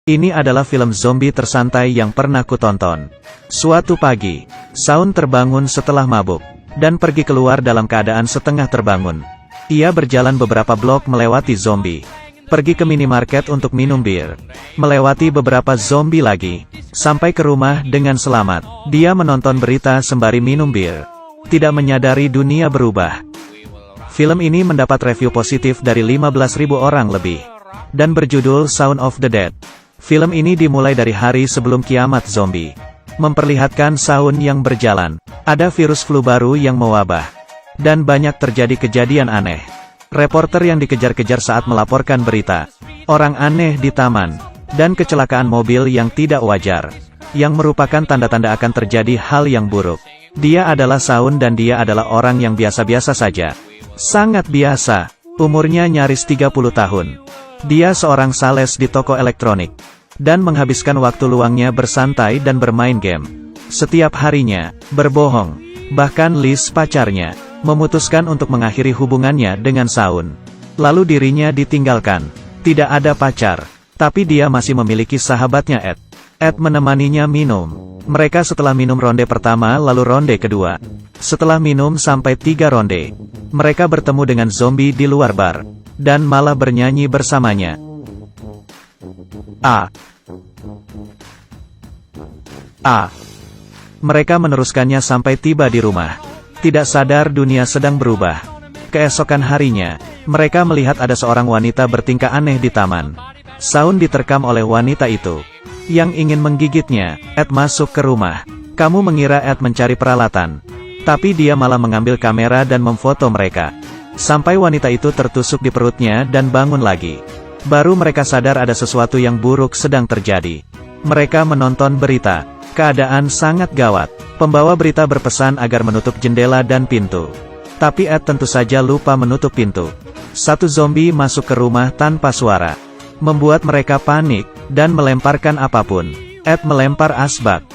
Ini adalah film zombie tersantai yang pernah kutonton. Suatu pagi, Shaun terbangun setelah mabuk, dan pergi keluar dalam keadaan setengah terbangun. Ia berjalan beberapa blok melewati zombie. Pergi ke minimarket untuk minum bir. Melewati beberapa zombie lagi. Sampai ke rumah dengan selamat. Dia menonton berita sembari minum bir. Tidak menyadari dunia berubah. Film ini mendapat review positif dari 15.000 orang lebih. Dan berjudul Shaun of the Dead. Film ini dimulai dari hari sebelum kiamat zombie. Memperlihatkan Shaun yang berjalan. Ada virus flu baru yang mewabah. Dan banyak terjadi kejadian aneh. Reporter yang dikejar-kejar saat melaporkan berita. Orang aneh di taman. Dan kecelakaan mobil yang tidak wajar. Yang merupakan tanda-tanda akan terjadi hal yang buruk. Dia adalah Shaun dan dia adalah orang yang biasa-biasa saja. Sangat biasa. Umurnya nyaris 30 tahun. Dia seorang sales di toko elektronik. Dan menghabiskan waktu luangnya bersantai dan bermain game. Setiap harinya, berbohong. Bahkan Liz pacarnya, memutuskan untuk mengakhiri hubungannya dengan Shaun. Lalu dirinya ditinggalkan. Tidak ada pacar. Tapi dia masih memiliki sahabatnya Ed. Ed menemaninya minum. Mereka setelah minum ronde pertama lalu ronde kedua. Setelah minum sampai 3 ronde. Mereka bertemu dengan zombie di luar bar. Dan malah bernyanyi bersamanya. Mereka meneruskannya sampai tiba di rumah. Tidak sadar dunia sedang berubah. Keesokan harinya, mereka melihat ada seorang wanita bertingkah aneh di taman. Shaun diterkam oleh wanita itu. Yang ingin menggigitnya, Ed masuk ke rumah. Kamu mengira Ed mencari peralatan. Tapi dia malah mengambil kamera dan memfoto mereka. Sampai wanita itu tertusuk di perutnya dan bangun lagi. Baru mereka sadar ada sesuatu yang buruk sedang terjadi. Mereka menonton berita. Keadaan sangat gawat. Pembawa berita berpesan agar menutup jendela dan pintu. Tapi Ed tentu saja lupa menutup pintu. Satu zombie masuk ke rumah tanpa suara. Membuat mereka panik, dan melemparkan apapun. Ed melempar asbak.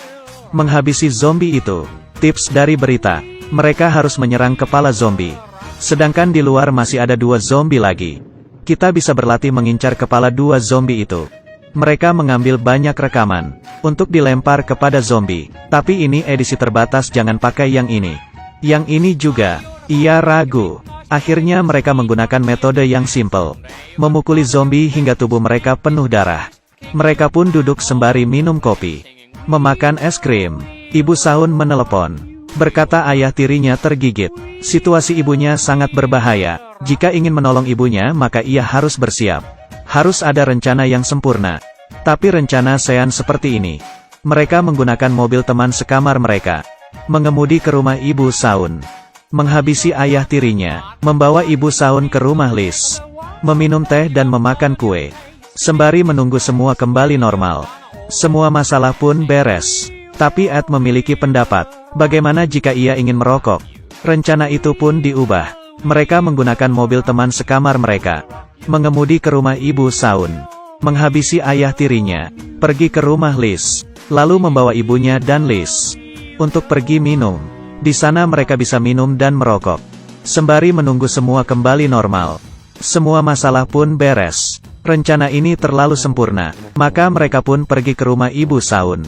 Menghabisi zombie itu. Tips dari berita. Mereka harus menyerang kepala zombie. Sedangkan di luar masih ada 2 zombie lagi. Kita bisa berlatih mengincar kepala 2 zombie itu. Mereka mengambil banyak rekaman. Untuk dilempar kepada zombie. Tapi ini edisi terbatas, jangan pakai yang ini. Yang ini juga. Ia ragu. Akhirnya mereka menggunakan metode yang simple. Memukuli zombie hingga tubuh mereka penuh darah. Mereka pun duduk sembari minum kopi. Memakan es krim. Ibu Shaun menelepon. Berkata ayah tirinya tergigit. Situasi ibunya sangat berbahaya. Jika ingin menolong ibunya maka ia harus bersiap. Harus ada rencana yang sempurna. Tapi rencana Sean seperti ini. Mereka menggunakan mobil teman sekamar mereka. Mengemudi ke rumah ibu Shaun. Menghabisi ayah tirinya. Membawa ibu Shaun ke rumah Liz. Meminum teh dan memakan kue. Sembari menunggu semua kembali normal. Semua masalah pun beres. Tapi Ed memiliki pendapat. Bagaimana jika ia ingin merokok? Rencana itu pun diubah. Mereka menggunakan mobil teman sekamar mereka. Mengemudi ke rumah ibu Shaun. Menghabisi ayah tirinya. Pergi ke rumah Liz. Lalu membawa ibunya dan Liz. Untuk pergi minum. Di sana mereka bisa minum dan merokok. Sembari menunggu semua kembali normal. Semua masalah pun beres. Rencana ini terlalu sempurna. Maka mereka pun pergi ke rumah ibu Shaun.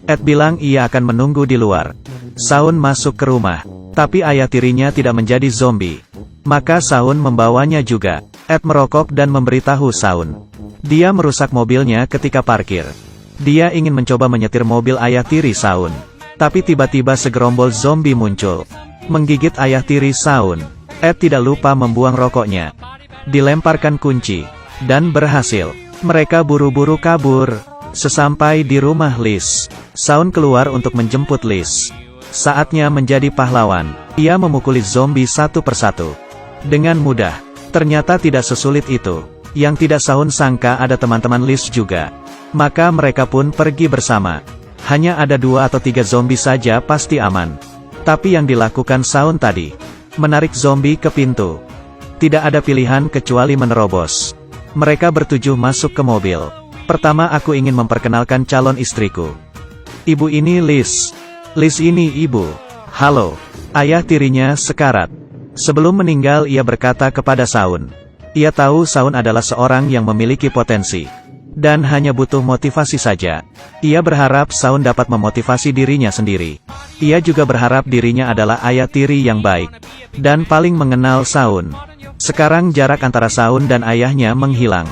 Ed bilang ia akan menunggu di luar. Shaun masuk ke rumah. Tapi ayah tirinya tidak menjadi zombie. Maka Shaun membawanya juga. Ed merokok dan memberitahu Shaun. Dia merusak mobilnya ketika parkir. Dia ingin mencoba menyetir mobil ayah tiri Shaun. Tapi tiba-tiba segerombol zombie muncul. Menggigit ayah tiri Shaun. Ed tidak lupa membuang rokoknya. Dilemparkan kunci. Dan berhasil. Mereka buru-buru kabur. Sesampai di rumah Liz, Shaun keluar untuk menjemput Liz. Saatnya menjadi pahlawan. Ia memukuli zombie satu persatu. Dengan mudah. Ternyata tidak sesulit itu. Yang tidak Shaun sangka ada teman-teman Liz juga. Maka mereka pun pergi bersama. Hanya ada 2 atau 3 zombie saja pasti aman. Tapi yang dilakukan Shaun tadi. Menarik zombie ke pintu. Tidak ada pilihan kecuali menerobos. Mereka bertujuh masuk ke mobil. Pertama aku ingin memperkenalkan calon istriku. Ibu ini Liz. Liz ini ibu. Halo. Ayah tirinya sekarat. Sebelum meninggal ia berkata kepada Shaun. Ia tahu Shaun adalah seorang yang memiliki potensi. dan hanya butuh motivasi saja. Ia berharap Saun dapat memotivasi dirinya sendiri. Ia juga berharap dirinya adalah ayah tiri yang baik, dan paling mengenal Saun. Sekarang jarak antara Saun dan ayahnya menghilang.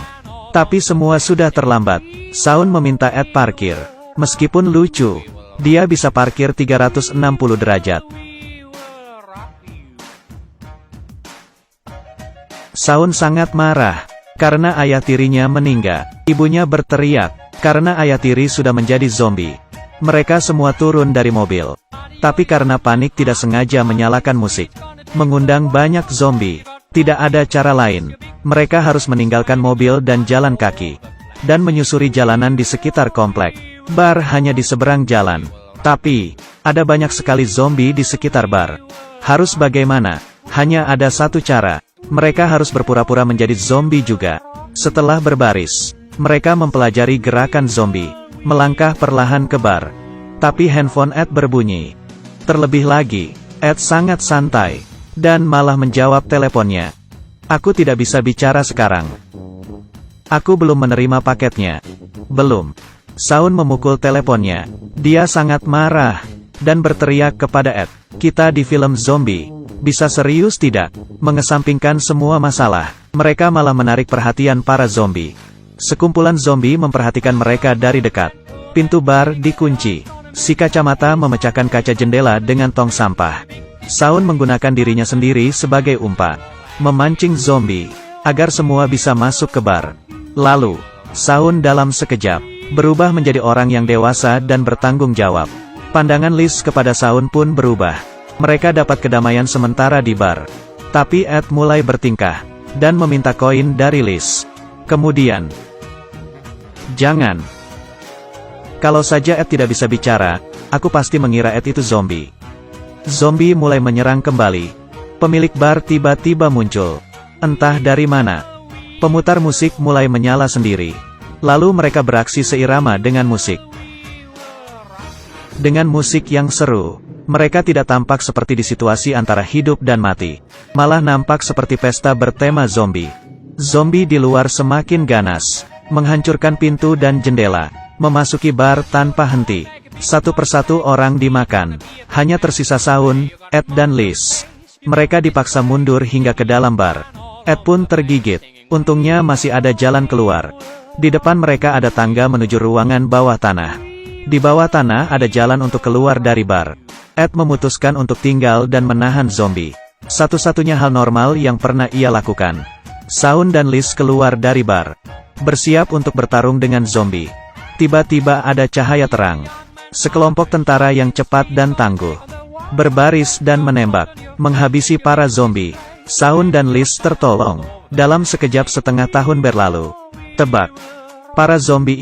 Tapi semua sudah terlambat. Saun meminta Ed parkir. Meskipun lucu, dia bisa parkir 360 derajat. Saun sangat marah karena ayah tirinya meninggal. Ibunya berteriak karena ayah tiri sudah menjadi zombie. Mereka semua turun dari mobil. Tapi karena panik tidak sengaja menyalakan musik, mengundang banyak zombie. Tidak ada cara lain. Mereka harus meninggalkan mobil dan jalan kaki, dan menyusuri jalanan di sekitar komplek. Bar hanya di seberang jalan. Tapi, ada banyak sekali zombie di sekitar bar. Harus bagaimana? Hanya ada satu cara. Mereka harus berpura-pura menjadi zombie juga. Setelah berbaris, mereka mempelajari gerakan zombie, melangkah perlahan ke bar. Tapi handphone Ed berbunyi. Terlebih lagi, Ed sangat santai, dan malah menjawab teleponnya. Aku tidak bisa bicara sekarang. Aku belum menerima paketnya. Belum. Saun memukul teleponnya. Dia sangat marah, dan berteriak kepada Ed. Kita di film zombie. Bisa serius tidak? Mengesampingkan semua masalah, mereka malah menarik perhatian para zombie. Sekumpulan zombie memperhatikan mereka dari dekat. Pintu bar dikunci. Si kacamata memecahkan kaca jendela dengan tong sampah. Saun menggunakan dirinya sendiri sebagai umpan, memancing zombie, agar semua bisa masuk ke bar. Lalu, Saun dalam sekejap, berubah menjadi orang yang dewasa dan bertanggung jawab. Pandangan Liz kepada Saun pun berubah. Mereka dapat kedamaian sementara di bar. Tapi Ed mulai bertingkah, dan meminta koin dari Liz. Kemudian, jangan. Kalau saja Ed tidak bisa bicara, aku pasti mengira Ed itu zombie. Zombie mulai menyerang kembali. Pemilik bar tiba-tiba muncul. Entah dari mana. Pemutar musik mulai menyala sendiri. Lalu mereka beraksi seirama dengan musik. Dengan musik yang seru, mereka tidak tampak seperti di situasi antara hidup dan mati. Malah nampak seperti pesta bertema zombie. Zombie di luar semakin ganas, menghancurkan pintu dan jendela, memasuki bar tanpa henti. Satu persatu orang dimakan. Hanya tersisa Saun, Ed dan Liz. Mereka dipaksa mundur hingga ke dalam bar. Ed pun tergigit. Untungnya masih ada jalan keluar. Di depan mereka ada tangga menuju ruangan bawah tanah. Di bawah tanah ada jalan untuk keluar dari bar. Ed memutuskan untuk tinggal dan menahan zombie. Satu-satunya hal normal yang pernah ia lakukan. Saun dan Liz keluar dari bar, bersiap untuk bertarung dengan zombie. Tiba-tiba ada cahaya terang. Sekelompok tentara yang cepat dan tangguh, berbaris dan menembak, menghabisi para zombie. Saun dan Liz tertolong. Dalam sekejap setengah tahun berlalu. Tebak. Para zombie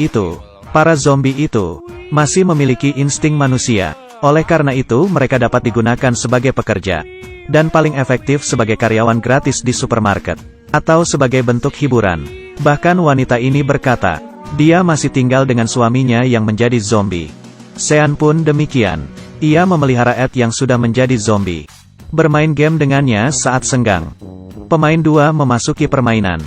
itu masih memiliki insting manusia. Oleh karena itu mereka dapat digunakan sebagai pekerja, dan paling efektif sebagai karyawan gratis di supermarket, atau sebagai bentuk hiburan. Bahkan wanita ini berkata, dia masih tinggal dengan suaminya yang menjadi zombie. Sean pun demikian. Ia memelihara Ed yang sudah menjadi zombie. Bermain game dengannya saat senggang. Pemain 2 memasuki permainan.